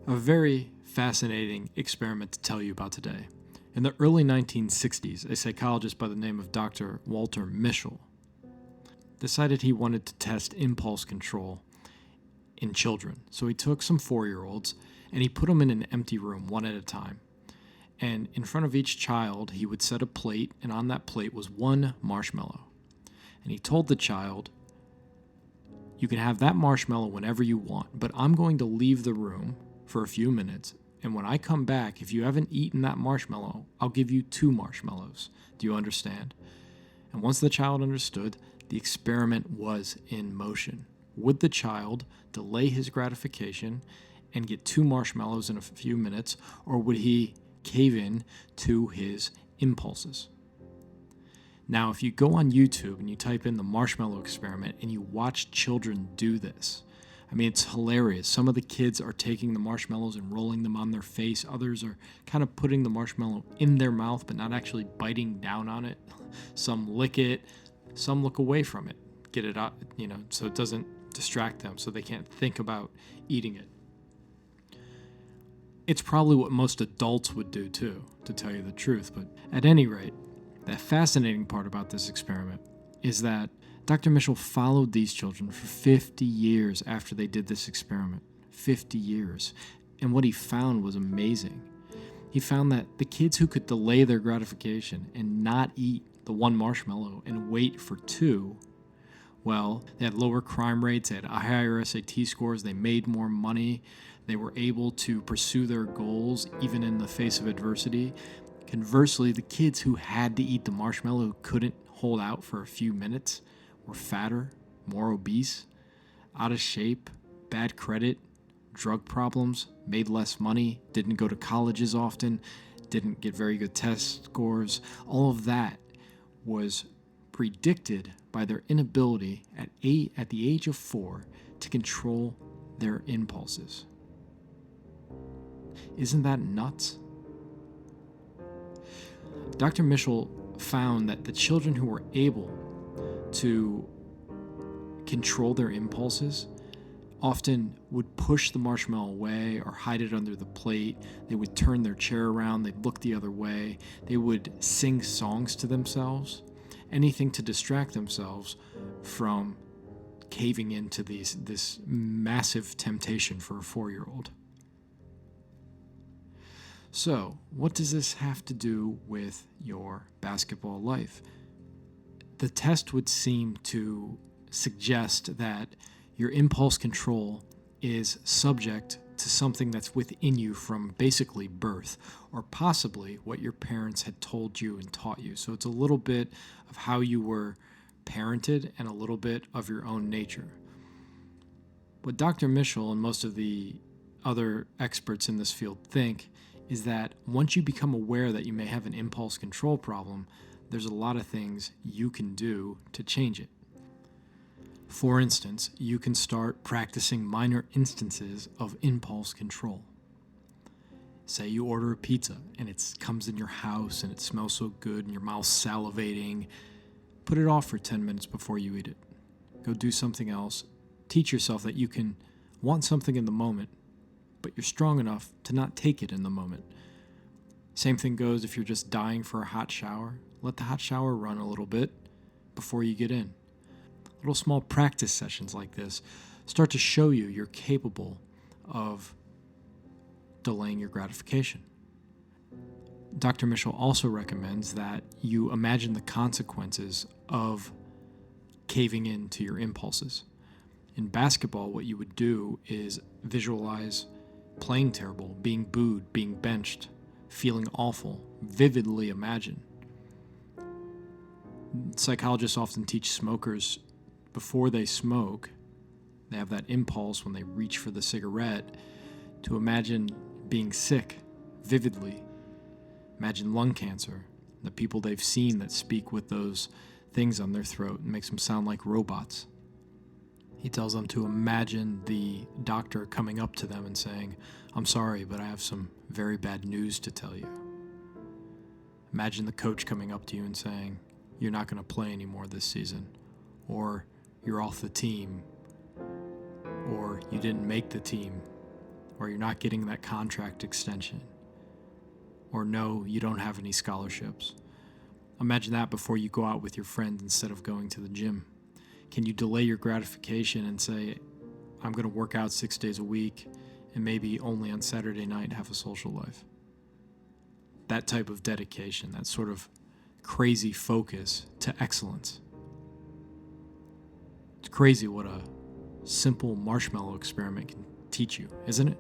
A very fascinating experiment to tell you about today. In the early 1960s, a psychologist by the name of Dr. Walter Mischel decided he wanted to test impulse control in children. So he took some 4-year-olds and he put them in an empty room one at a time. And in front of each child, he would set a plate, and on that plate was one marshmallow. And he told the child, "You can have that marshmallow whenever you want, but I'm going to leave the room for a few minutes, and when I come back, if you haven't eaten that marshmallow, I'll give you 2 marshmallows. Do you understand?" And once the child understood, the experiment was in motion. Would the child delay his gratification and get 2 marshmallows in a few minutes, or would he cave in to his impulses? Now, if you go on YouTube and you type in the marshmallow experiment and you watch children do this, I mean, it's hilarious. Some of the kids are taking the marshmallows and rolling them on their face. Others are kind of putting the marshmallow in their mouth, but not actually biting down on it. Some lick it. Some look away from it, get it out, so it doesn't distract them, so they can't think about eating it. It's probably what most adults would do too, to tell you the truth. But at any rate, the fascinating part about this experiment is that Dr. Mischel followed these children for 50 years after they did this experiment. 50 years. And what he found was amazing. He found that the kids who could delay their gratification and not eat the 1 marshmallow and wait for 2, well, they had lower crime rates, they had higher SAT scores, they made more money, they were able to pursue their goals even in the face of adversity. Conversely, the kids who had to eat the marshmallow, who couldn't hold out for a few minutes, were fatter, more obese, out of shape, bad credit, drug problems, made less money, didn't go to colleges often, didn't get very good test scores. All of that was predicted by their inability at the age of 4 to control their impulses. Isn't that nuts? Dr. Mischel found that the children who were able to control their impulses often would push the marshmallow away or hide it under the plate. They would turn their chair around, they'd look the other way, they would sing songs to themselves, anything to distract themselves from caving into this massive temptation for a 4-year-old. So, what does this have to do with your basketball life? The test would seem to suggest that your impulse control is subject to something that's within you from basically birth, or possibly what your parents had told you and taught you. So it's a little bit of how you were parented and a little bit of your own nature. What Dr. Mischel and most of the other experts in this field think is that once you become aware that you may have an impulse control problem, there's a lot of things you can do to change it. For instance, you can start practicing minor instances of impulse control. Say you order a pizza and it comes in your house and it smells so good and your mouth's salivating. Put it off for 10 minutes before you eat it. Go do something else. Teach yourself that you can want something in the moment, but you're strong enough to not take it in the moment. Same thing goes if you're just dying for a hot shower. Let the hot shower run a little bit before you get in. Little small practice sessions like this start to show you you're capable of delaying your gratification. Dr. Mischel also recommends that you imagine the consequences of caving in to your impulses. In basketball, what you would do is visualize playing terrible, being booed, being benched, feeling awful, vividly imagine. Psychologists often teach smokers before they smoke, they have that impulse when they reach for the cigarette to imagine being sick vividly. Imagine lung cancer, the people they've seen that speak with those things on their throat and makes them sound like robots. He tells them to imagine the doctor coming up to them and saying, "I'm sorry, but I have some very bad news to tell you." Imagine the coach coming up to you and saying, "You're not going to play anymore this season," or "You're off the team," or "You didn't make the team," or you're not getting that contract extension, or no, you don't have any scholarships. Imagine that before you go out with your friends instead of going to the gym. Can you delay your gratification and say, I'm going to work out 6 days a week and maybe only on Saturday night have a social life? That type of dedication, that sort of crazy focus to excellence. It's crazy what a simple marshmallow experiment can teach you, isn't it?